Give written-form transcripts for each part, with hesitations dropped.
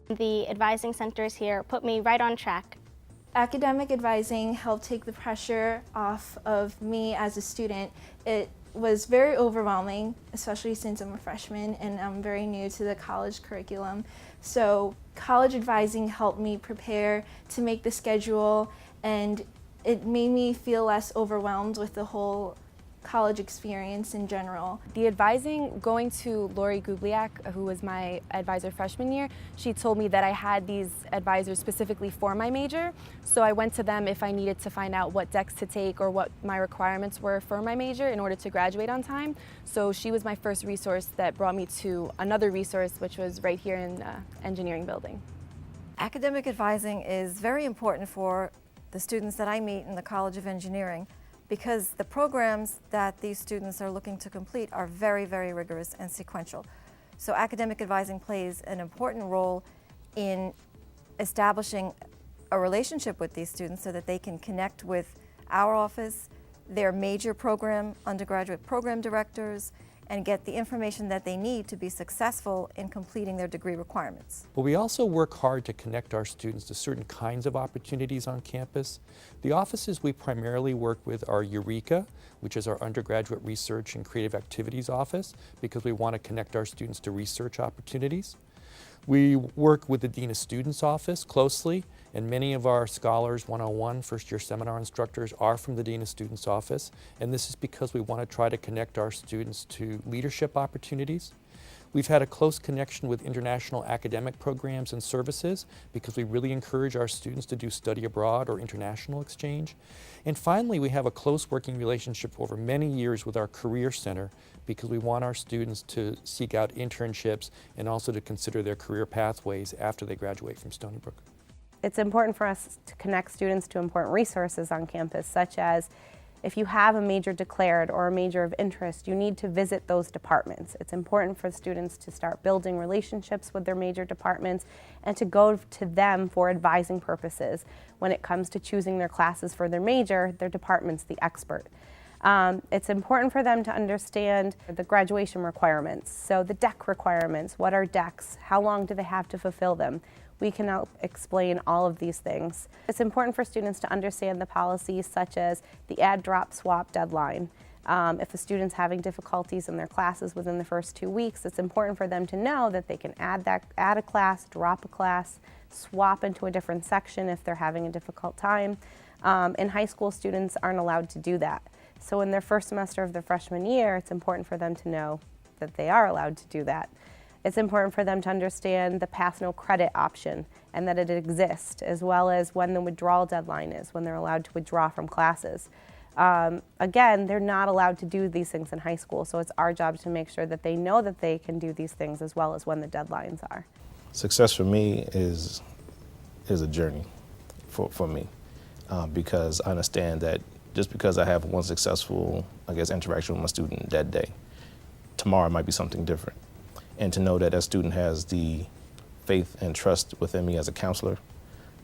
The advising centers here put me right on track. Academic advising helped take the pressure off of me as a student. It was very overwhelming, especially since I'm a freshman and I'm very new to the college curriculum. So college advising helped me prepare to make the schedule, and it made me feel less overwhelmed with the whole college experience in general. The advising, going to Lori Gugliak, who was my advisor freshman year, she told me that I had these advisors specifically for my major. So I went to them if I needed to find out what decks to take or what my requirements were for my major in order to graduate on time. So she was my first resource that brought me to another resource, which was right here in the engineering building. Academic advising is very important for the students that I meet in the College of Engineering, because the programs that these students are looking to complete are very, very rigorous and sequential. So academic advising plays an important role in establishing a relationship with these students so that they can connect with our office, their major program, undergraduate program directors, and get the information that they need to be successful in completing their degree requirements. But we also work hard to connect our students to certain kinds of opportunities on campus. The offices we primarily work with are Eureka, which is our undergraduate research and creative activities office, because we want to connect our students to research opportunities. We work with the Dean of Students office closely, and many of our Scholars 101 first-year seminar instructors are from the Dean of Students office, and this is because we want to try to connect our students to leadership opportunities. We've had a close connection with international academic programs and services because we really encourage our students to do study abroad or international exchange. And finally, we have a close working relationship over many years with our Career Center because we want our students to seek out internships and also to consider their career pathways after they graduate from Stony Brook. It's important for us to connect students to important resources on campus, such as if you have a major declared or a major of interest, you need to visit those departments. It's important for students to start building relationships with their major departments and to go to them for advising purposes. When it comes to choosing their classes for their major, their department's the expert. It's important for them to understand the graduation requirements. So the deck requirements, what are decks, how long do they have to fulfill them? We can help explain all of these things. It's important for students to understand the policies such as the add, drop, swap deadline. If a student's having difficulties in their classes within the first 2 weeks, it's important for them to know that they can add a class, drop a class, swap into a different section if they're having a difficult time. And high school students aren't allowed to do that. So in their first semester of their freshman year, it's important for them to know that they are allowed to do that. It's important for them to understand the pass no credit option and that it exists, as well as when the withdrawal deadline is, when they're allowed to withdraw from classes. Again, they're not allowed to do these things in high school, so it's our job to make sure that they know that they can do these things as well as when the deadlines are. Success for me is a journey for me because I understand that just because I have one successful, interaction with my student that day, tomorrow might be something different. And to know that that student has the faith and trust within me as a counselor,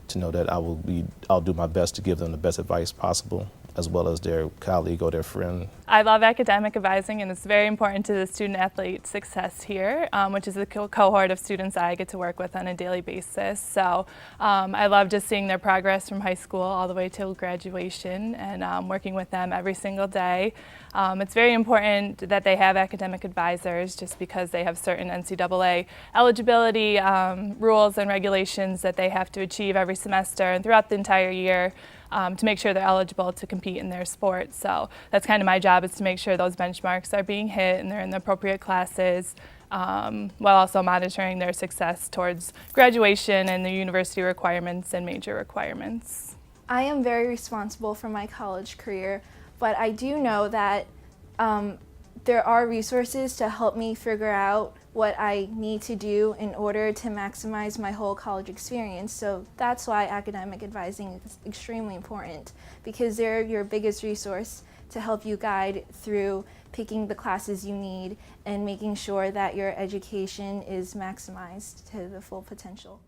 to know that I'll do my best to give them the best advice possible, as well as their colleague or their friend. I love academic advising, and it's very important to the student-athlete success here, which is the cohort of students I get to work with on a daily basis. So I love just seeing their progress from high school all the way till graduation and working with them every single day. It's very important that they have academic advisors just because they have certain NCAA eligibility rules and regulations that they have to achieve every semester and throughout the entire year to make sure they're eligible to compete in their sport. So that's kind of my job, is to make sure those benchmarks are being hit and they're in the appropriate classes, while also monitoring their success towards graduation and the university requirements and major requirements. I am very responsible for my college career, but I do know that there are resources to help me figure out what I need to do in order to maximize my whole college experience. So that's why academic advising is extremely important, because they're your biggest resource to help you guide through picking the classes you need and making sure that your education is maximized to the full potential.